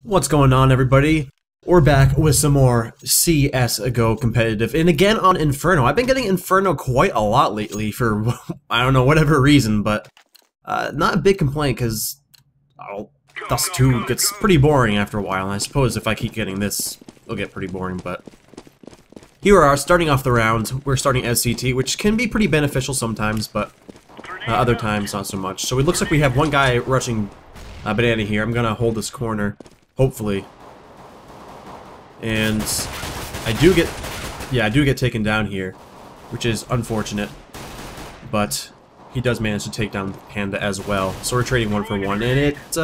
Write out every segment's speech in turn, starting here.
What's going on, everybody? We're back with some more CSGO competitive, and again on Inferno. I've been getting Inferno quite a lot lately for, I don't know, whatever reason, but not a big complaint, because Dust 2 gets pretty boring after a while, and I suppose if I keep getting this, it'll get pretty boring, but here we are, starting off the round. We're starting SCT, which can be pretty beneficial sometimes, but other times not so much. So it looks like we have one guy rushing Banana here. I'm gonna hold this corner. Hopefully. And I do get taken down here, which is unfortunate. But he does manage to take down Panda as well. So we're trading 1-for-1, and it's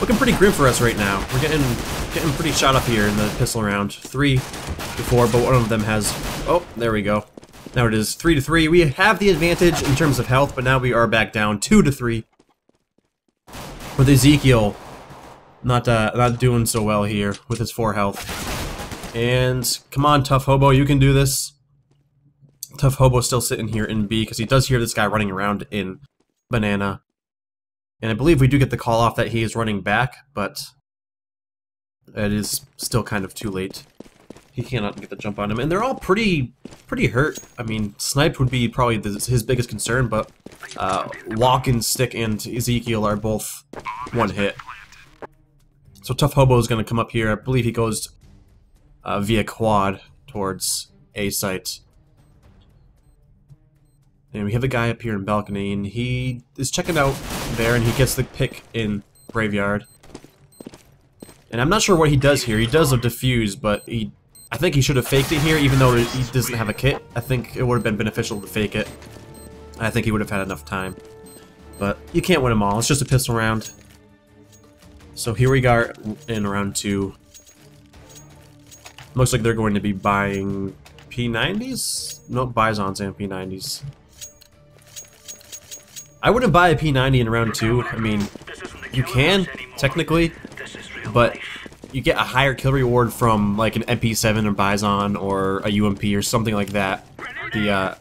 looking pretty grim for us right now. We're getting pretty shot up here in the pistol round. 3-4, but one of them has. Oh, there we go. Now it is 3-3. We have the advantage in terms of health, but now we are back down 2-3. With Ezekiel not doing so well here with his 4 health. And come on, Tough Hobo, you can do this. Tough Hobo still sitting here in B because he does hear this guy running around in Banana. And I believe we do get the call off that he is running back, but it is still kind of too late. He cannot get the jump on him, and they're all pretty hurt. I mean, Sniped would be probably his biggest concern, but Walken, Stick, and Ezekiel are both one hit. So Tough Hobo is going to come up here. I believe he goes via quad towards A site. And we have a guy up here in balcony, and he is checking out there, and he gets the pick in Graveyard. And I'm not sure what he does here. He does a defuse, but I think he should have faked it here, even though he doesn't have a kit. I think it would have been beneficial to fake it. I think he would have had enough time. But you can't win them all. It's just a pistol round. So here we are in round 2. Looks like they're going to be buying P90s? No, Bisons and P90s. I wouldn't buy a P90 in round 2. I mean, you can, technically, but you get a higher kill reward from like an MP7 or Bison or a UMP or something like that. The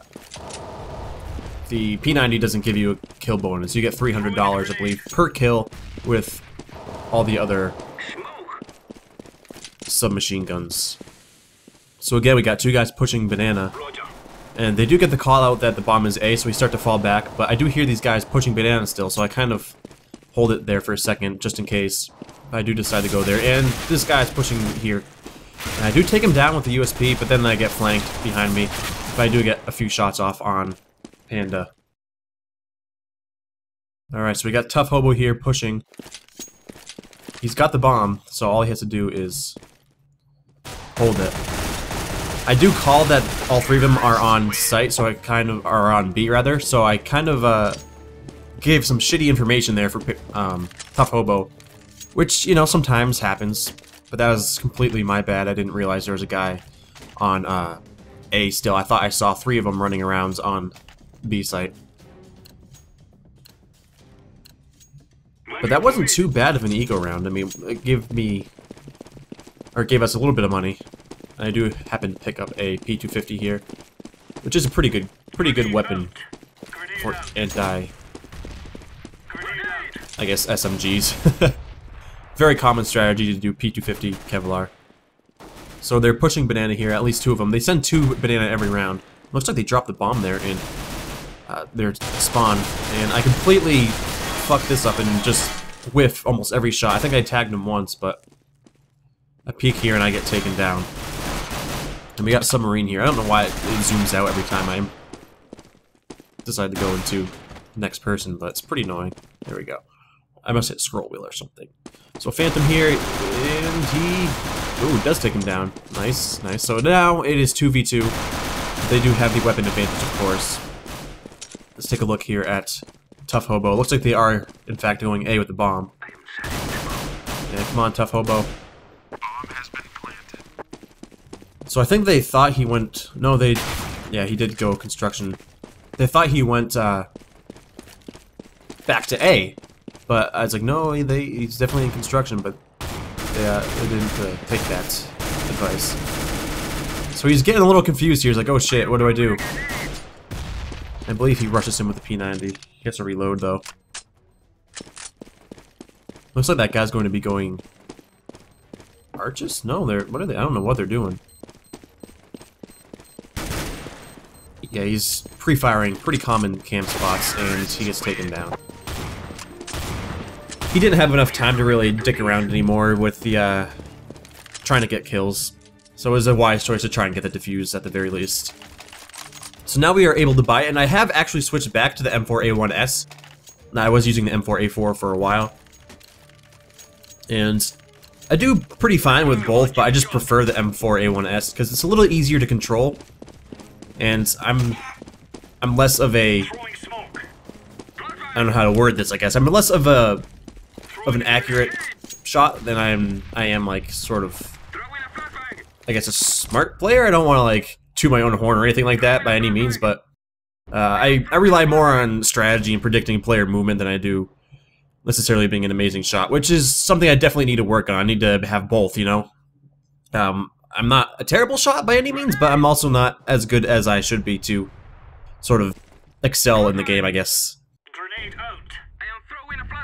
P90 doesn't give you a kill bonus. You get $300, I believe, per kill with all the other submachine guns. So again, we got 2 guys pushing Banana. And they do get the call out that the bomb is A, so we start to fall back. But I do hear these guys pushing Banana still, so I kind of hold it there for a second, just in case I do decide to go there. And this guy's pushing here. And I do take him down with the USP, but then I get flanked behind me. But I do get a few shots off on Panda. Alright, so we got Tough Hobo here pushing. He's got the bomb, so all he has to do is hold it. I do call that all 3 of them are on site, so I kind of are on B rather. So I kind of gave some shitty information there for Tough Hobo, which, you know, sometimes happens. But that was completely my bad. I didn't realize there was a guy on A still. I thought I saw 3 of them running around on B site. But that wasn't too bad of an ego round. I mean, it gave us a little bit of money. I do happen to pick up a P250 here, which is a pretty good weapon for I guess SMGs. Very common strategy to do P250 Kevlar. So they're pushing Banana here, at least 2 of them. They send 2 Banana every round. Looks like they dropped the bomb there in their spawn, and I completely fucked this up and just whiff almost every shot. I think I tagged him once, but I peek here and I get taken down. And we got Submarine here. I don't know why it zooms out every time I decide to go into next person, but it's pretty annoying. There we go. I must hit scroll wheel or something. So Phantom here, and he does take him down. Nice, nice. So now it is 2v2. They do have the weapon advantage, of course. Let's take a look here at Tough Hobo. Looks like they are, in fact, going A with the bomb. Yeah, come on, Tough Hobo. So I think they thought he went... No, yeah, he did go construction. They thought he went back to A. But I was like, no, he's definitely in construction, but they didn't take that advice. So he's getting a little confused here. He's like, oh shit, what do I do? I believe he rushes him with the P90. He has to reload, though. Looks like that guy's going to be going arches? No, what are they? I don't know what they're doing. Yeah, he's pre-firing pretty common camp spots, and he gets taken down. He didn't have enough time to really dick around anymore with the, trying to get kills. So it was a wise choice to try and get the defuse at the very least. So now we are able to buy it, and I have actually switched back to the M4A1S. Now, I was using the M4A4 for a while. And I do pretty fine with both, but I just prefer the M4A1S because it's a little easier to control. And I'm less of a, I don't know how to word this, I guess. I'm less of an accurate shot than I am like sort of, I guess, a smart player. I don't want to like toot my own horn or anything like that by any means, but I rely more on strategy and predicting player movement than I do necessarily being an amazing shot, which is something I definitely need to work on. I need to have both, you know. I'm not a terrible shot by any means, but I'm also not as good as I should be to sort of excel in the game, I guess.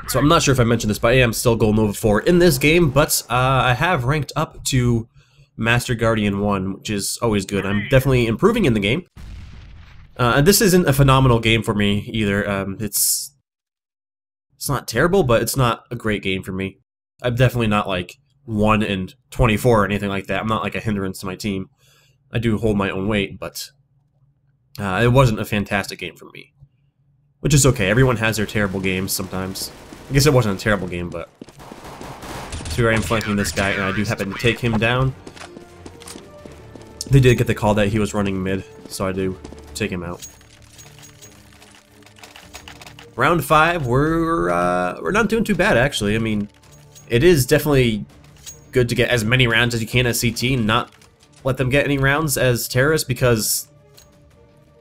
So I'm not sure if I mentioned this, but I am still Gold Nova 4 in this game, but I have ranked up to Master Guardian 1, which is always good. I'm definitely improving in the game. And this isn't a phenomenal game for me either. It's not terrible, but it's not a great game for me. I'm definitely not like 1 and 24 or anything like that. I'm not like a hindrance to my team. I do hold my own weight, but it wasn't a fantastic game for me. Which is okay. Everyone has their terrible games sometimes. I guess it wasn't a terrible game, but... So here I am flanking this guy, and I do happen to take him down. They did get the call that he was running mid, so I do take him out. Round 5, we're not doing too bad, actually. I mean, it is definitely good to get as many rounds as you can as CT and not let them get any rounds as terrorists, because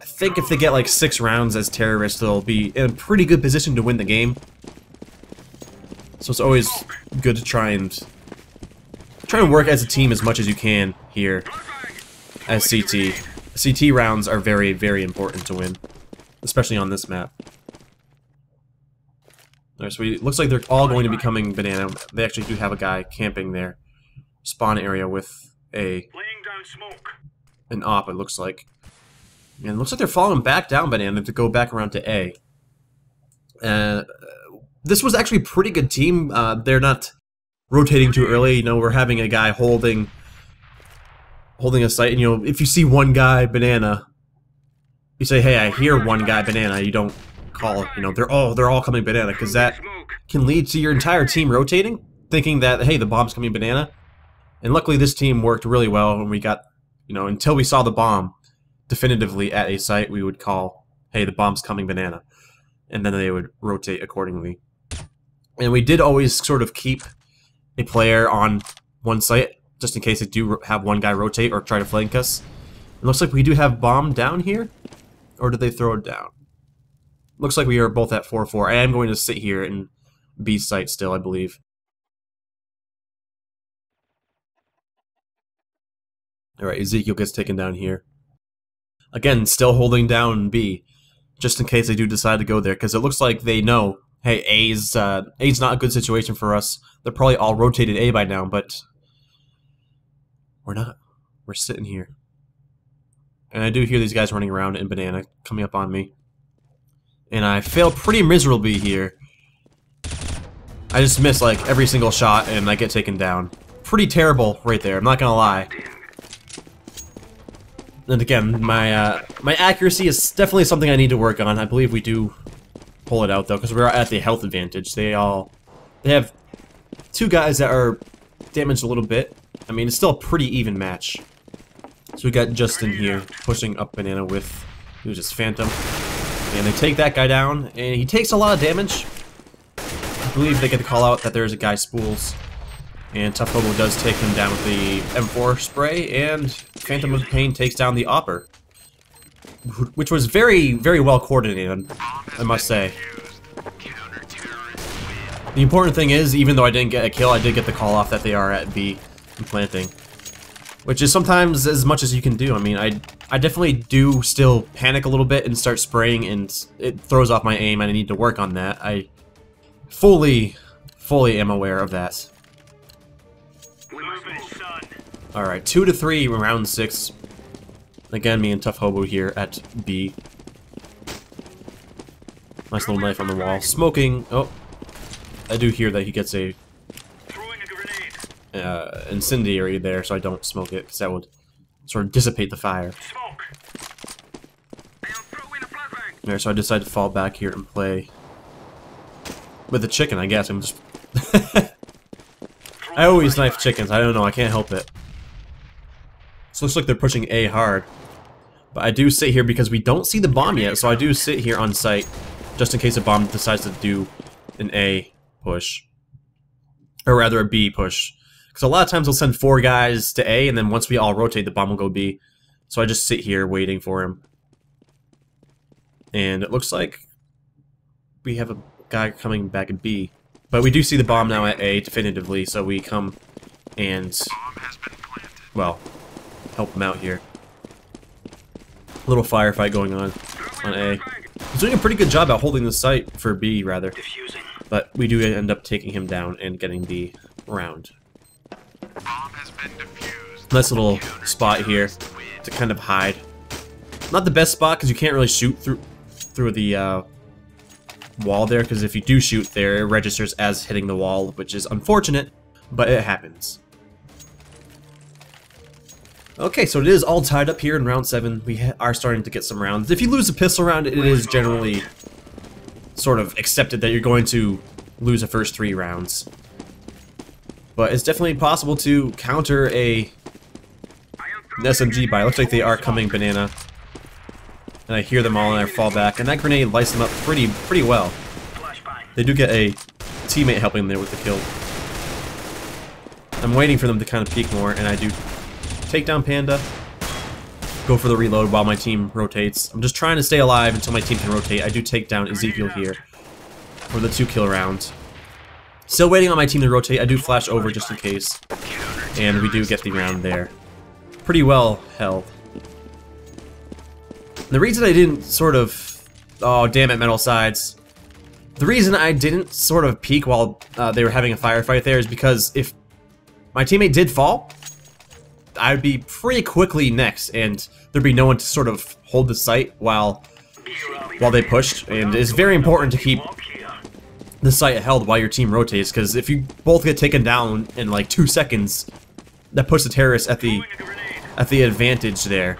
I think if they get like 6 rounds as terrorists, they'll be in a pretty good position to win the game. So it's always good to try and work as a team as much as you can here as CT. CT rounds are very, very important to win, especially on this map. Alright, so it looks like they're all going to be coming banana. They actually do have a guy camping their spawn area with an op, it looks like. And it looks like they're falling back down banana to go back around to A. This was actually a pretty good team. They're not rotating too early. You know, we're having a guy holding a site, and you know, if you see one guy banana, you say, "Hey, I hear one guy banana." You don't call, you know, they're all coming banana, because that can lead to your entire team rotating, thinking that, hey, the bomb's coming banana. And luckily, this team worked really well when we got, you know, until we saw the bomb definitively at a site, we would call, "Hey, the bomb's coming banana," and then they would rotate accordingly. And we did always sort of keep a player on one site, just in case they do have one guy rotate or try to flank us. It looks like we do have bomb down here, or did they throw it down? Looks like we are both at 4-4. I am going to sit here in B site still, I believe. Alright, Ezekiel gets taken down here. Again, still holding down B, just in case they do decide to go there, because it looks like they know, hey, A's not a good situation for us. They're probably all rotated A by now, but we're not. We're sitting here. And I do hear these guys running around in banana, coming up on me. And I fail pretty miserably here. I just miss like every single shot, and I get taken down. Pretty terrible right there, I'm not gonna lie. And again, my accuracy is definitely something I need to work on. I believe we do pull it out though, because we're at the health advantage. They have 2 guys that are damaged a little bit. I mean, it's still a pretty even match. So we got Justin here pushing up banana with who's just Phantom, and they take that guy down, and he takes a lot of damage. I believe they get the call out that there's a guy spools, and Tough Hobo does take him down with the M4 spray, and Phantom of Pain takes down the Opper, which was very, very well coordinated, I must say. The important thing is, even though I didn't get a kill, I did get the call off that they are at B and planting, which is sometimes as much as you can do. I mean, I definitely do still panic a little bit and start spraying, and it throws off my aim, and I need to work on that. I fully am aware of that. Alright, 2-3, round 6. Again, me and Tough Hobo here at B. Nice little knife on the wall. Smoking. Oh, I do hear that he gets a incendiary there, so I don't smoke it, because that would sort of dissipate the fire. There, so I decided to fall back here and play with the chicken, I guess. I'm just... I always knife chickens, I don't know, I can't help it. So looks like they're pushing A hard. But I do sit here because we don't see the bomb yet, so I do sit here on site just in case a bomb decides to do an A push. Or rather a B push. Because a lot of times they'll send 4 guys to A, and then once we all rotate, the bomb will go B. So I just sit here waiting for him. And it looks like we have a guy coming back at B. But we do see the bomb now at A, definitively, so we come and, well, help him out here. A little firefight going on A. He's doing a pretty good job at holding the site for B, rather. But we do end up taking him down and getting the round. Nice little spot here to kind of hide. Not the best spot because you can't really shoot through the wall there, because if you do shoot there, it registers as hitting the wall, which is unfortunate, but it happens. Okay, so it is all tied up here in round 7. We are starting to get some rounds. If you lose a pistol round, it is generally sort of accepted that you're going to lose the first 3 rounds. But it's definitely possible to counter an SMG by. It looks like they are coming banana. And I hear them all and I fall back. And that grenade lights them up pretty well. They do get a teammate helping them there with the kill. I'm waiting for them to kind of peek more, and I do take down Panda. Go for the reload while my team rotates. I'm just trying to stay alive until my team can rotate. I do take down Ezekiel here for the 2-kill round. Still waiting on my team to rotate. I do flash over just in case. And we do get the round there. Pretty well held. The reason I didn't sort of... Oh, damn it, Metal Sides. The reason I didn't sort of peek while they were having a firefight there is because if my teammate did fall, I'd be pretty quickly next, and there'd be no one to sort of hold the site while they pushed. And it's very important to keep the site held while your team rotates, because if you both get taken down in like 2 seconds, that puts the terrorists at the advantage there,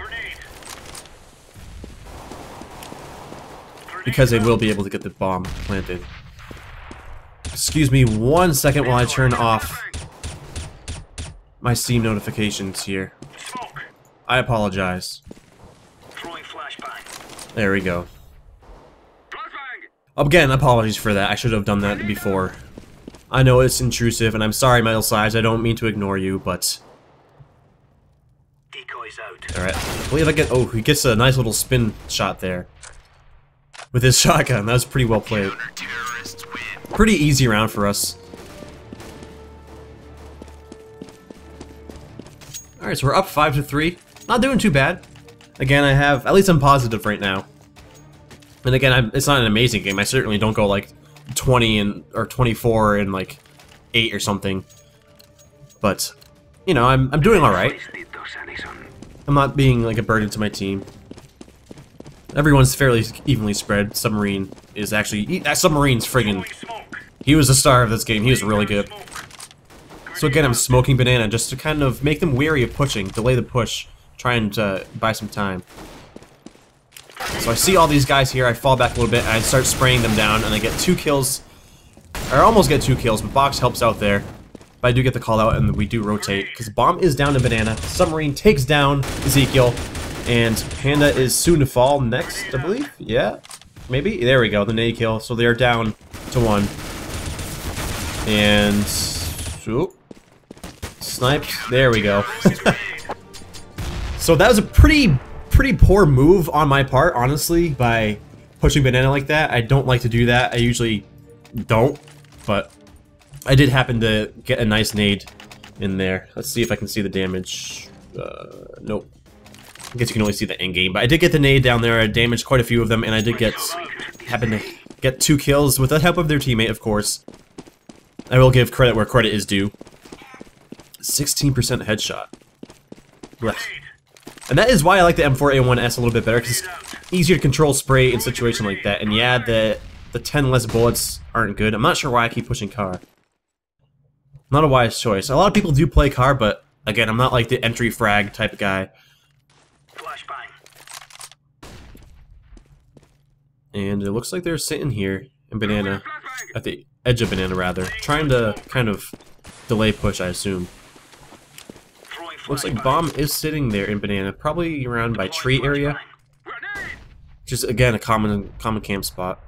because they will be able to get the bomb planted. Excuse me 1 second while I turn off my Steam notifications here. I apologize. There we go. Again, apologies for that. I should have done that before. I know it's intrusive, and I'm sorry, Metal Size. I don't mean to ignore you, but... Alright. I believe I get... Oh, he gets a nice little spin shot there with his shotgun. That was pretty well played. Pretty easy round for us. Alright, so we're up 5-3. Not doing too bad. Again, I have... At least I'm positive right now. And again, it's not an amazing game. I certainly don't go like 20 or 24 and like 8 or something. But, you know, I'm doing alright. I'm not being like a burden to my team. Everyone's fairly evenly spread. Submarine is actually... That Submarine's friggin'... He was the star of this game. He was really good. So again, I'm smoking banana just to kind of make them weary of pushing, delay the push, trying to buy some time. So I see all these guys here, I fall back a little bit, and I start spraying them down, and I get 2 kills. I almost get 2 kills, but Box helps out there. But I do get the call out, and we do rotate, because bomb is down to banana. Submarine takes down Ezekiel, and Panda is soon to fall next, I believe? Yeah? Maybe? There we go, the nade kill. So they're down to 1. And... Oop. Sniped. There we go. So that was a pretty poor move on my part, honestly, by pushing banana like that. I don't like to do that. I usually don't, but I did happen to get a nice nade in there. Let's see if I can see the damage. Nope. I guess you can only see the end game, but I did get the nade down there. I damaged quite a few of them, and I did happen to get 2 kills with the help of their teammate, of course. I will give credit where credit is due. 16% headshot. Blech. And that is why I like the M4A1S a little bit better, because it's easier to control spray in a situation like that. And yeah, the 10 less bullets aren't good. I'm not sure why I keep pushing car. Not a wise choice. A lot of people do play car, but again, I'm not like the entry frag type of guy. And it looks like they're sitting here in banana, at the edge of banana rather, trying to kind of delay push, I assume. Looks like bomb is sitting there in banana, probably around by tree area. Just again a common camp spot.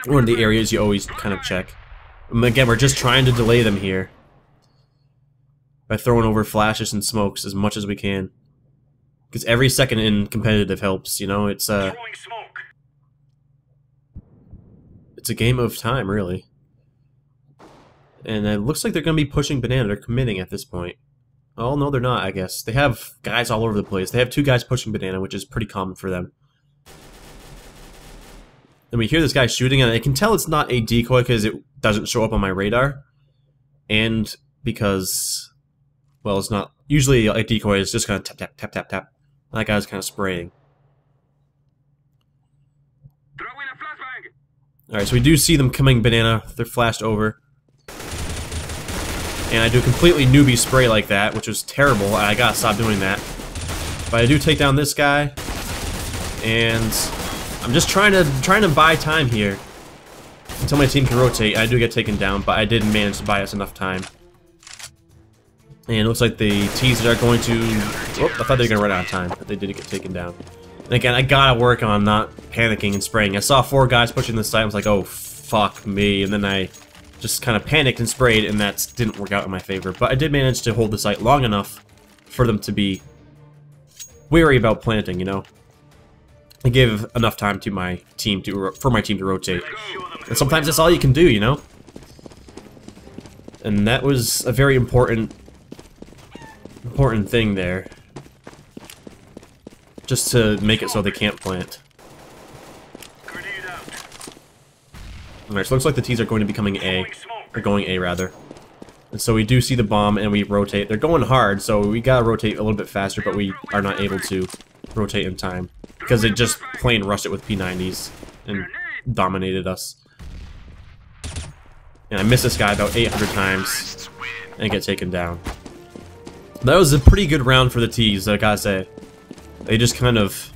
One of the areas you always kind of check. And again, we're just trying to delay them here by throwing over flashes and smokes as much as we can. Because every second in competitive helps, you know, it's a game of time, really. And it looks like they're going to be pushing banana. They're committing at this point. Oh, no, they're not, I guess. They have guys all over the place. They have 2 guys pushing banana, which is pretty common for them. And we hear this guy shooting, and I can tell it's not a decoy because it doesn't show up on my radar. And because, well, it's not... Usually a decoy is just kind of tap, tap, tap, tap, tap. And that guy's kind of spraying. Alright, so we do see them coming banana. They're flashed over. And I do a completely newbie spray like that, which was terrible, and I gotta stop doing that. But I do take down this guy, and I'm just trying to buy time here until my team can rotate. I do get taken down, but I did manage to buy us enough time. And it looks like the T's are going to... Oh, I thought they were going to run out of time, but they did get taken down. And again, I gotta work on not panicking and spraying. I saw 4 guys pushing this side, I was like, oh, fuck me, and then I just kind of panicked and sprayed, and that didn't work out in my favor. But I did manage to hold the site long enough for them to be wary about planting, you know? I gave enough time to my team for my team to rotate. And sometimes that's all you can do, you know? And that was a very important thing there. Just to make it so they can't plant. Alright, so it looks like the T's are going to be coming A. Or going A, rather. And so we do see the bomb, and we rotate. They're going hard, so we gotta rotate a little bit faster, but we are not able to rotate in time. Because they just plain rushed it with P90s and dominated us. And I missed this guy about 800 times and get taken down. That was a pretty good round for the T's, I gotta say. They just kind of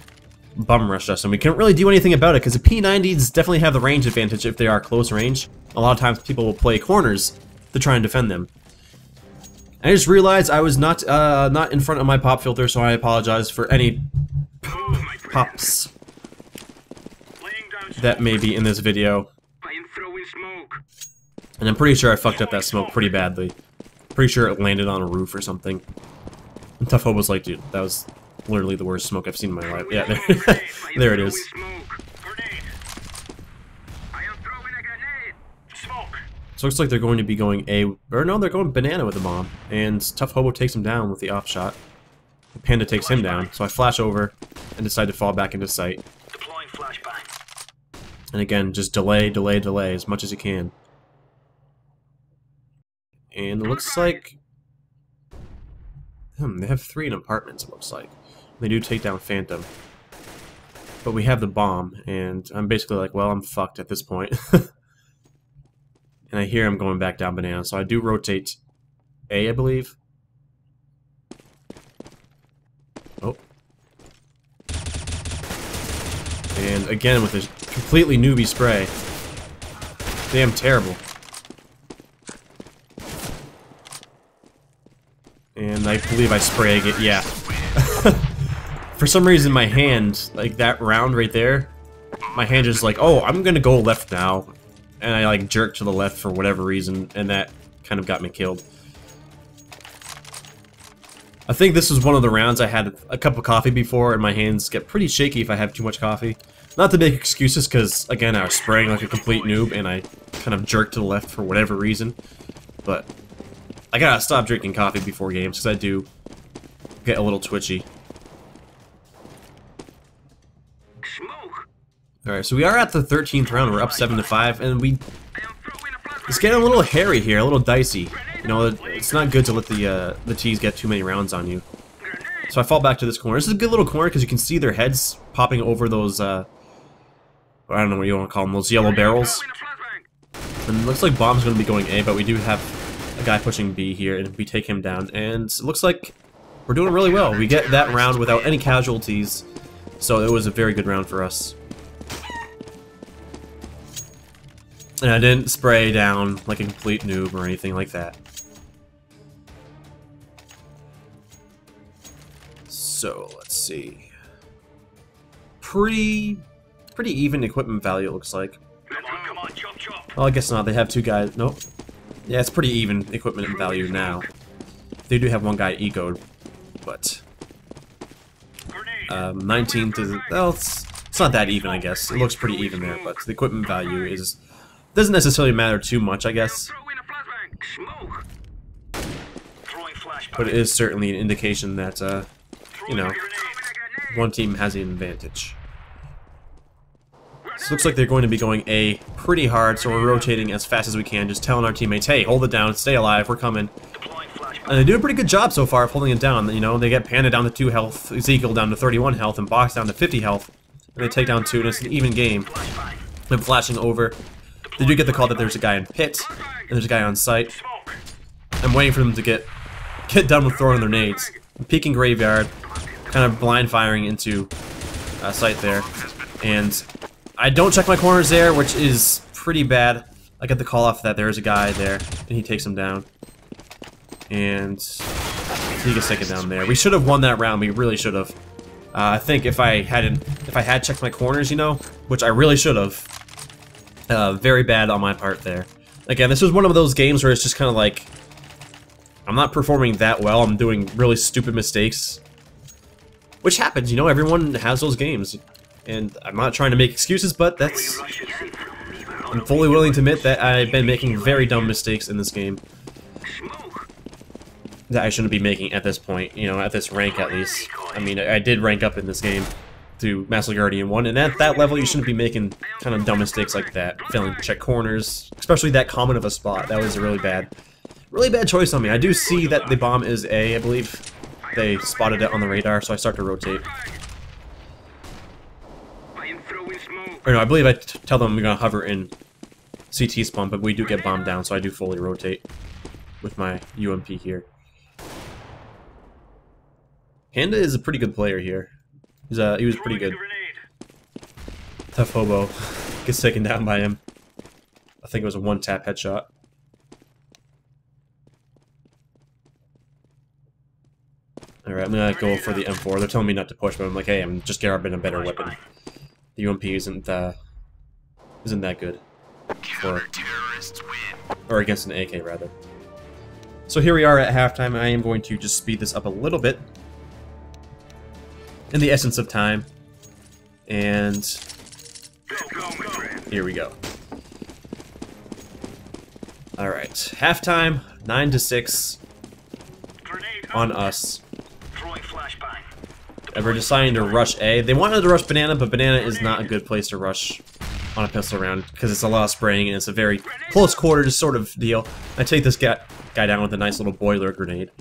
bum rushed us, and we couldn't really do anything about it because the P90s definitely have the range advantage if they are close range. A lot of times people will play corners to try and defend them. I just realized I was not in front of my pop filter, so I apologize for any pops that may be in this video. And I'm pretty sure I fucked up that smoke pretty badly. Pretty sure it landed on a roof or something. And Tough Hope was like, dude, that was literally the worst smoke I've seen in my life. Yeah, there, there it is. So it looks like they're going to be going A, or no, they're going banana with the bomb. And Tough Hobo takes him down with the off shot. Panda takes him down, so I flash over and decide to fall back into sight. And again, just delay, delay, delay as much as you can. And it looks like... they have 3 in apartments, it looks like. They do take down Phantom. But we have the bomb, and I'm basically like, well, I'm fucked at this point. And I hear him going back down banana, so I do rotate A, I believe. Oh. And again with this completely newbie spray. Damn terrible. And I believe I spray again. Yeah. For some reason my hand, like that round right there, my hand just like, oh, I'm gonna go left now. And I like jerked to the left for whatever reason, and that kind of got me killed. I think this was one of the rounds I had a cup of coffee before, and my hands get pretty shaky if I have too much coffee. Not to make excuses, because, again, I was spraying like a complete noob, and I kind of jerked to the left for whatever reason. But I gotta stop drinking coffee before games, because I do get a little twitchy. Alright, so we are at the 13th round, we're up 7-5, and it's getting a little hairy here, a little dicey. You know, it's not good to let the T's get too many rounds on you. So I fall back to this corner. This is a good little corner because you can see their heads popping over those, I don't know what you want to call them, those yellow barrels. And it looks like bomb's going to be going A, but we do have a guy pushing B here, and we take him down. And it looks like we're doing really well. We get that round without any casualties, so it was a very good round for us. And I didn't spray down like a complete noob or anything like that. So, let's see. Pretty even equipment value, it looks like. Well, I guess not. They have two guys. Nope. Yeah, it's pretty even equipment value now. They do have one guy egoed, but 19 to well, it's not that even, I guess. It looks pretty even there, but the equipment value doesn't necessarily matter too much, I guess. But it is certainly an indication that you know, one team has an advantage. So it looks like they're going to be going A pretty hard, so we're rotating as fast as we can, just telling our teammates, hey, hold it down, stay alive, we're coming. And they do a pretty good job so far of holding it down. You know, they get Panda down to 2 health, Ezekiel down to 31 health, and Box down to 50 health. And they take down 2, and it's an even game. Them flashing over. They do get the call that there's a guy in pit, and there's a guy on site. I'm waiting for them to get done with throwing their nades. I'm peeking graveyard, kind of blind firing into site there. And I don't check my corners there, which is pretty bad. I get the call off that there's a guy there, and he takes him down. And he gets taken down there. We should have won that round. We really should have. I think if I had checked my corners, you know, which I really should have. Very bad on my part there. Again, this was one of those games where it's just kind of like, I'm not performing that well. I'm doing really stupid mistakes, which happens. You know, everyone has those games. And I'm not trying to make excuses, but I'm fully willing to admit that I've been making very dumb mistakes in this game that I shouldn't be making at this point, you know, at this rank at least. I mean, I did rank up in this game to Master Guardian 1, and at that level you shouldn't be making kind of dumb mistakes like that, failing to check corners, especially that common of a spot. That was a really bad choice on me. I do see that the bomb is A, I believe. They spotted it on the radar, so I start to rotate. Or no, I believe I tell them I'm going to hover in CT spawn, but we do get bombed down, so I do fully rotate with my UMP here. Panda is a pretty good player here. He was pretty good. Tough Hobo gets taken down by him. I think it was a one-tap headshot. Alright, I'm gonna go for the M4. They're telling me not to push, but I'm like, hey, I'm just grabbing a better weapon. The UMP isn't that good for, or against an AK rather. So here we are at halftime. I am going to just speed this up a little bit in the essence of time, and here we go. All right, halftime, 9-6 on us. And we're deciding to rush A. They wanted to rush Banana, but Banana is not a good place to rush on a pistol round because it's a lot of spraying and it's a very close quarters sort of deal. I take this guy down with a nice little boiler grenade.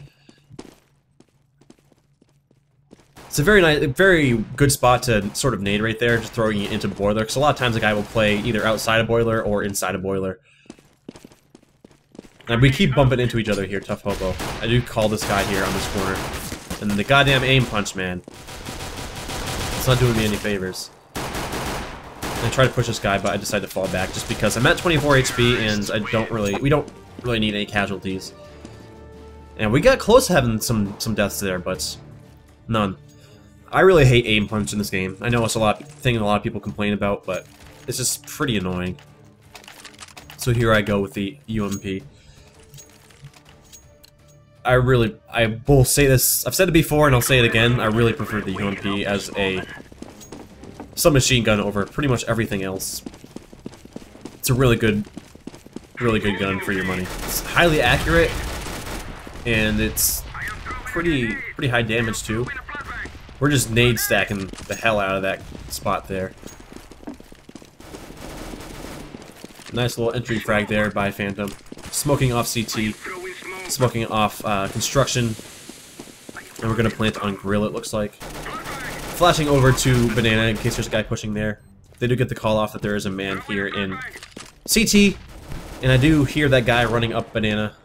It's a very good spot to sort of nade right there, just throwing it into boiler. Because a lot of times a guy will play either outside a boiler or inside a boiler. And we keep bumping into each other here, Tough Hobo. I do call this guy here on this corner. And the goddamn aim punch, man. It's not doing me any favors. I try to push this guy, but I decide to fall back just because I'm at 24 HP and we don't really need any casualties. And we got close to having some deaths there, but none. I really hate aim punch in this game. I know it's a thing a lot of people complain about, but it's just pretty annoying. So here I go with the UMP. I will say this, I've said it before and I'll say it again, I really prefer the UMP as a submachine gun over pretty much everything else. It's a really good gun for your money. It's highly accurate, and it's pretty high damage too. We're just nade stacking the hell out of that spot there. Nice little entry frag there by Phantom. Smoking off CT. Smoking off construction. And we're going to plant on grill, it looks like. Flashing over to banana in case there's a guy pushing there. They do get the call off that there is a man here in CT. And I do hear that guy running up banana.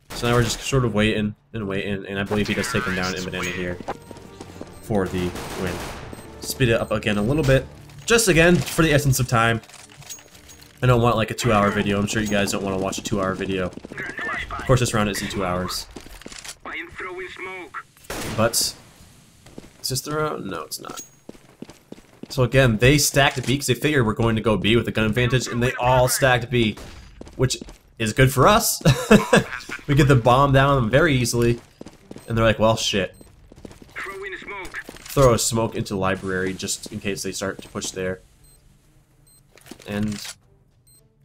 So now we're just sort of waiting and waiting. And I believe he does take him down in banana here for the win. Speed it up again a little bit. Just again, for the essence of time. I don't want like a 2-hour video. I'm sure you guys don't want to watch a 2-hour video. Of course, this round isn't 2 hours. But, is this the round? No, it's not. So again, they stacked B because they figured we're going to go B with a gun advantage, and they all stacked B, which is good for us. We get the bomb down on them very easily, and they're like, well, shit. Throw a smoke into the library just in case they start to push there. And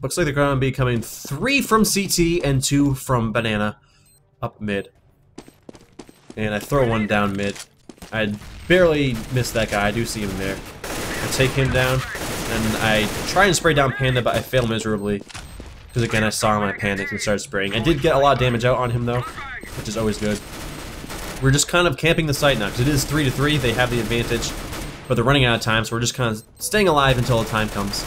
looks like they're going to be coming 3 from CT and 2 from banana up mid. And I throw one down mid. I barely missed that guy. I do see him there. I take him down, and I try and spray down Panda, but I fail miserably. Because again, I saw him, I panicked and started spraying. I did get a lot of damage out on him though, which is always good. We're just kind of camping the site now, because it is 3-3, they have the advantage. But they're running out of time, so we're just kind of staying alive until the time comes.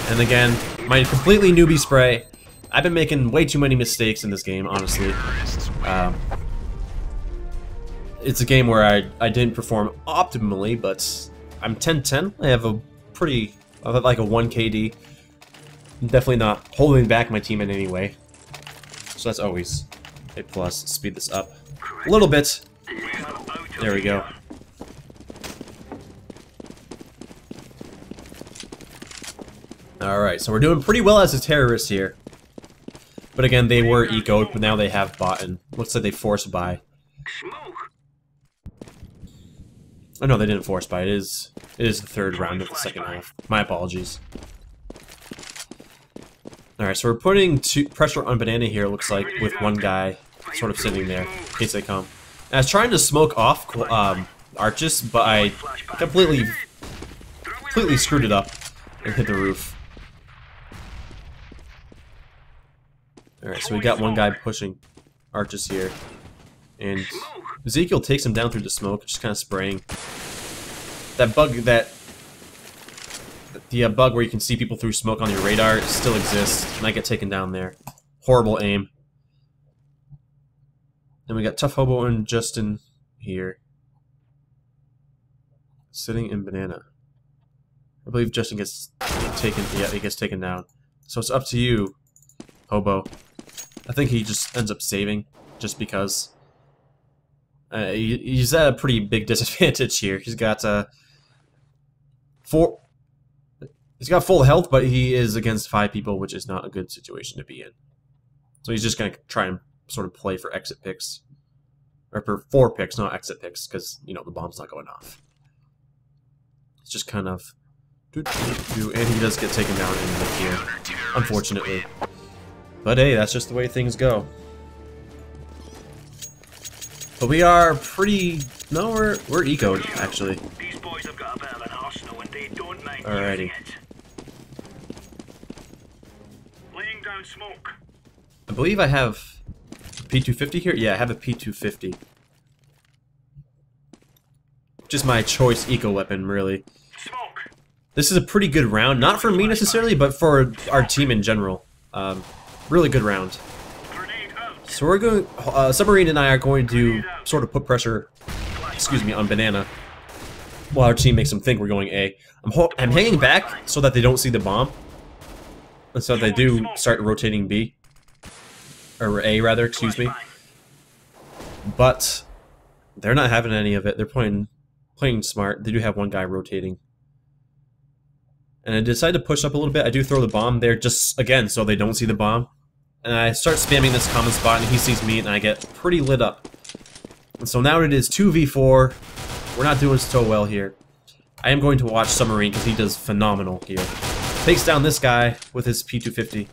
And again, my completely newbie spray. I've been making way too many mistakes in this game, honestly. It's a game where I didn't perform optimally, but I'm 10-10. I have like a 1 KD. I'm definitely not holding back my team in any way. So that's always a plus. Speed this up a little bit. There we go. Alright, so we're doing pretty well as a terrorist here. But again, they were ecoed, but now they have bought and looks like they forced buy. Oh no, they didn't force buy. It is the third round of the second half. My apologies. Alright, so we're putting pressure on banana here, it looks like, with one guy sort of sitting there in case they come. And I was trying to smoke off arches, but I completely screwed it up and hit the roof. Alright, so we got one guy pushing arches here. And Ezekiel takes him down through the smoke, just kind of spraying. That bug, the bug where you can see people through smoke on your radar still exists, and I get taken down there. Horrible aim. And we got Tough Hobo and Justin here. Sitting in banana. I believe Justin gets taken, yeah, he gets taken down. So it's up to you, Hobo. I think he just ends up saving, just because. He's at a pretty big disadvantage here. He's got he's got full health, but he is against 5 people, which is not a good situation to be in. So he's just gonna try and sort of play for exit picks, or for 4 picks, not exit picks, because you know the bomb's not going off. It's just kind of, and he does get taken down in mid here, unfortunately. But hey, that's just the way things go. But we are pretty... No, we're ecoed, actually. Alrighty. I believe I have a P250 here? Yeah, I have a P250. Just my choice eco weapon, really. This is a pretty good round. Not for me necessarily, but for our team in general. Really good round. So we're going, Submarine and I are going to sort of put pressure, excuse me, on banana, while our team makes them think we're going A. I'm hanging back so that they don't see the bomb, and so they do start rotating B, or A rather, excuse me. But they're not having any of it. They're playing smart. They do have one guy rotating. And I decide to push up a little bit. I do throw the bomb there just, again, so they don't see the bomb. And I start spamming this common spot, and he sees me, and I get pretty lit up. And so now it is 2v4. We're not doing so well here. I am going to watch Submarine, because he does phenomenal here. Takes down this guy with his P250.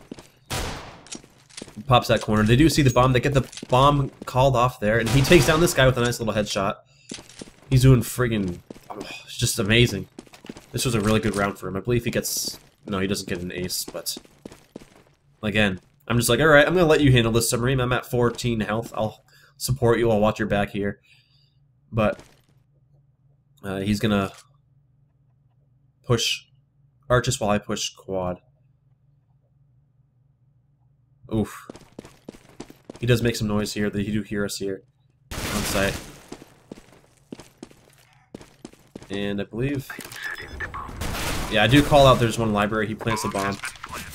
Pops that corner. They do see the bomb. They get the bomb called off there, and he takes down this guy with a nice little headshot. He's doing friggin'... Oh, it's just amazing. This was a really good round for him. I believe he gets... No, he doesn't get an ace, but... Again, I'm just like, alright, I'm going to let you handle this submarine. I'm at 14 health. I'll support you. I'll watch your back here. But he's going to push Archis while I push quad. Oof. He does make some noise here. They do hear us here on site. And I believe... yeah, I do call out there's one library. He plants the bomb.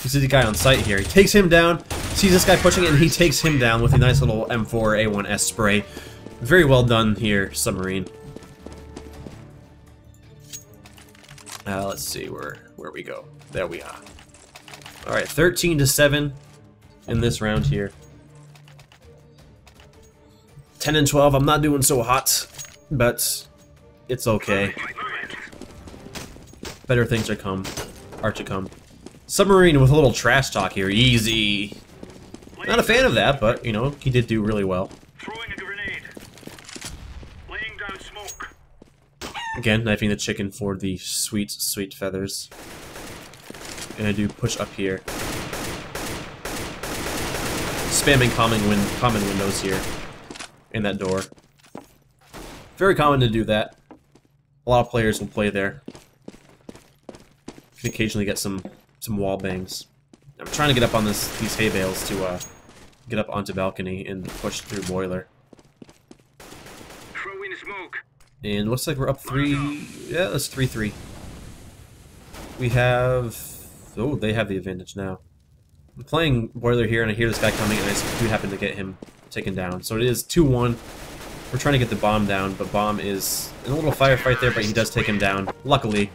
He sees the guy on site here. He takes him down, sees this guy pushing it, and he takes him down with a nice little M4A1S spray. Very well done here, submarine. Let's see where we go. There we are. Alright, 13-7 in this round here. 10 and 12, I'm not doing so hot, but it's okay. Better things are to come. Submarine with a little trash talk here. Easy. Not a fan of that, but, you know, he did do really well. Throwing a grenade. Laying down smoke. Again, knifing the chicken for the sweet, sweet feathers. And I do push up here. Spamming common windows here. In that door. Very common to do that. A lot of players will play there. Can occasionally get some wall bangs. I'm trying to get up on these hay bales to get up onto balcony and push through boiler. Throw in smoke. And looks like we're up 3. Yeah, that's 3-3. We have... oh, they have the advantage now. I'm playing boiler here, and I hear this guy coming, and I do happen to get him taken down. So it is 2-1. We're trying to get the bomb down, but bomb is in a little firefight there, but he does take him down, luckily.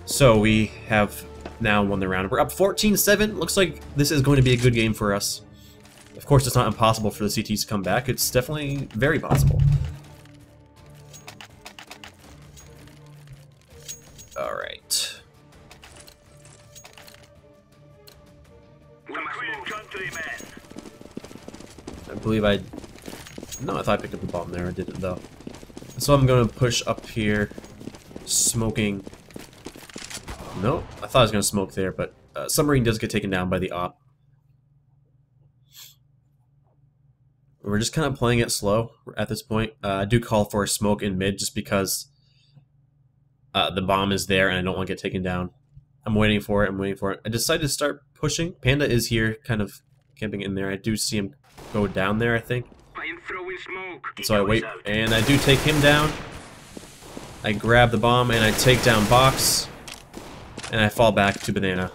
So we have now won the round. We're up 14-7. Looks like this is going to be a good game for us. Of course, it's not impossible for the CTs to come back. It's definitely very possible. Alright. I believe I... no, I thought I picked up the bomb there. I didn't, though. So I'm going to push up here. Smoking... no, I thought I was going to smoke there, but submarine does get taken down by the op. We're just kind of playing it slow at this point. I do call for a smoke in mid just because the bomb is there and I don't want to get taken down. I'm waiting for it, I'm waiting for it. I decided to start pushing. Panda is here, kind of camping in there. I do see him go down there, I think. I'm throwing smoke. So I wait, and I do take him down. I grab the bomb and I take down box. And I fall back to banana.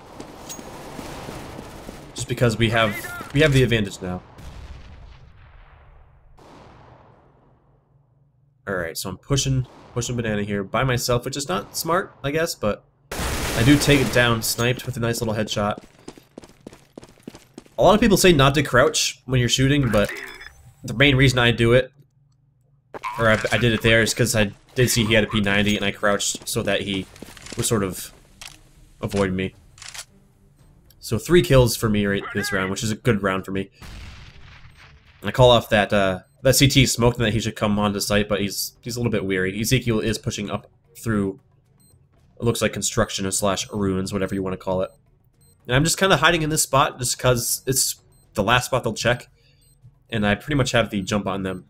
Just because we have the advantage now. Alright, so I'm pushing banana here by myself, which is not smart, I guess, but I do take it down, sniped with a nice little headshot. A lot of people say not to crouch when you're shooting, but the main reason I do it, or I did it there, is because I did see he had a P90 and I crouched so that he was sort of avoid me. So 3 kills for me right this round, which is a good round for me. And I call off that that CT smoked and that he should come onto site, but he's a little bit weary. Ezekiel is pushing up through, it looks like construction / ruins, whatever you want to call it. And I'm just kind of hiding in this spot just because it's the last spot they'll check, and I pretty much have the jump on them.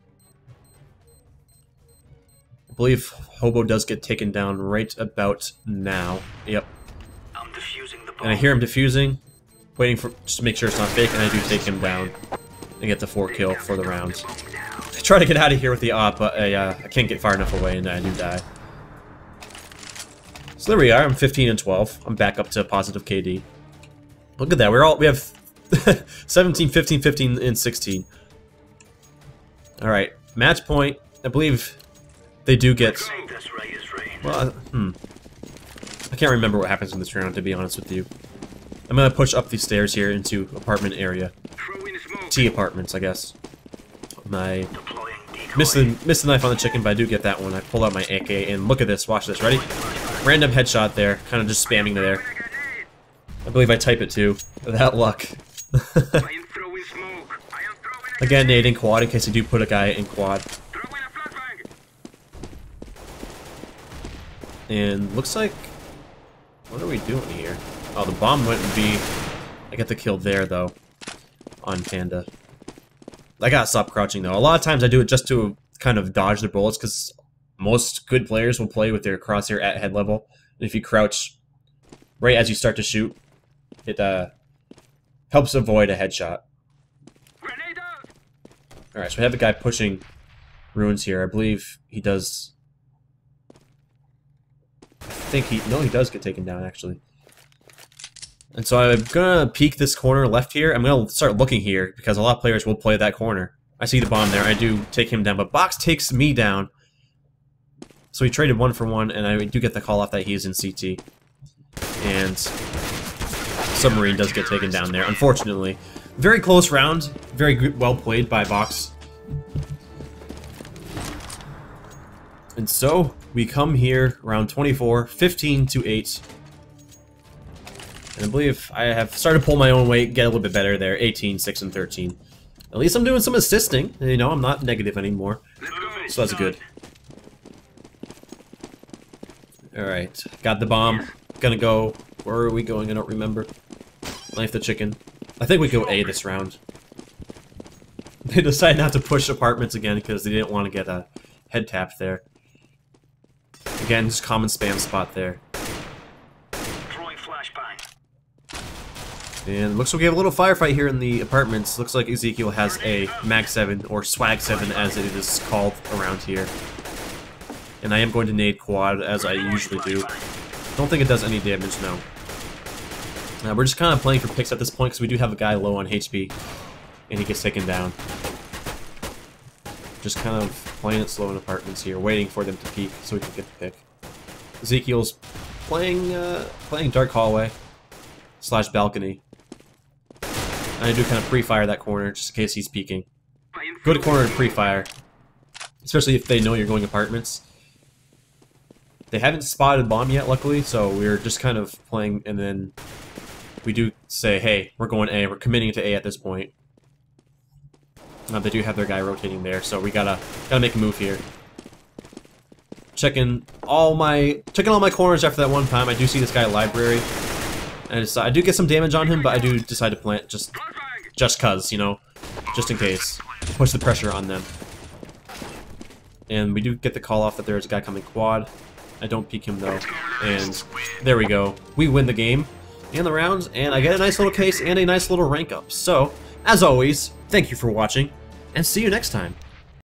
I believe Hobo does get taken down right about now. Yep. And I hear him defusing, waiting for just to make sure it's not fake, and I do take him down and get the 4 kill for the round. I try to get out of here with the op, but I can't get far enough away, and I do die. So there we are. I'm 15 and 12. I'm back up to positive KD. Look at that. We have 17, 15, 15, and 16. All right, match point. I believe they do get. Well, I can't remember what happens in this round, to be honest with you. I'm gonna push up these stairs here into apartment area. T apartments, I guess. I missed the knife on the chicken, but I do get that one. I pull out my AK, and look at this. Watch this. Ready? Random headshot there. Kind of just spamming there. I believe I type it too. Without luck. Again, nading quad in case I do put a guy in quad. And looks like... what are we doing here? Oh, the bomb went and B. I get the kill there, though. on Panda. I gotta stop crouching though. A lot of times I do it just to kind of dodge the bullets, because most good players will play with their crosshair at head level. And if you crouch right as you start to shoot, it helps avoid a headshot. Alright, so we have a guy pushing ruins here. I believe he does... No, he does get taken down, actually. And so I'm gonna peek this corner left here. I'm gonna start looking here, because a lot of players will play that corner. I see the bomb there. I do take him down, but Box takes me down. So he traded 1 for 1, and I do get the call off that he's in CT. And Submarine does get taken down there, unfortunately. Very close round. Very good, well played by Box. And so we come here, round 24, 15-8. And I believe I have started to pull my own weight, get a little bit better there, 18, 6, and 13. At least I'm doing some assisting. You know, I'm not negative anymore. So that's good. Alright, got the bomb. Gonna go... Where are we going? I don't remember. Knife the chicken. I think we go A this round. They decided not to push apartments again because they didn't want to get a head tap there. Again, just common spam spot there. And looks like we have a little firefight here in the apartments. Looks like Ezekiel has a Mag 7, or Swag 7 as it is called around here. And I am going to nade quad, as I usually do. Don't think it does any damage, no. We're just kind of playing for picks at this point, because we do have a guy low on HP, and he gets taken down. Just kind of playing it slow in apartments here, waiting for them to peek so we can get the pick. Ezekiel's playing dark hallway / balcony. And I do kind of pre-fire that corner, just in case he's peeking. Go to corner and pre-fire, especially if they know you're going apartments. They haven't spotted bomb yet, luckily, so we're just kind of playing, and then we do say, hey, we're going A, we're committing to A at this point. They do have their guy rotating there, so we gotta make a move here. Checking all my corners after that one time. I do see this guy library, and I do get some damage on him, but I do decide to plant just cause, you know, just in case. Push the pressure on them. And we do get the call off that there's a guy coming quad. I don't peek him though, and there we go. We win the game and the rounds, and I get a nice little case and a nice little rank up. So, as always, thank you for watching, and see you next time.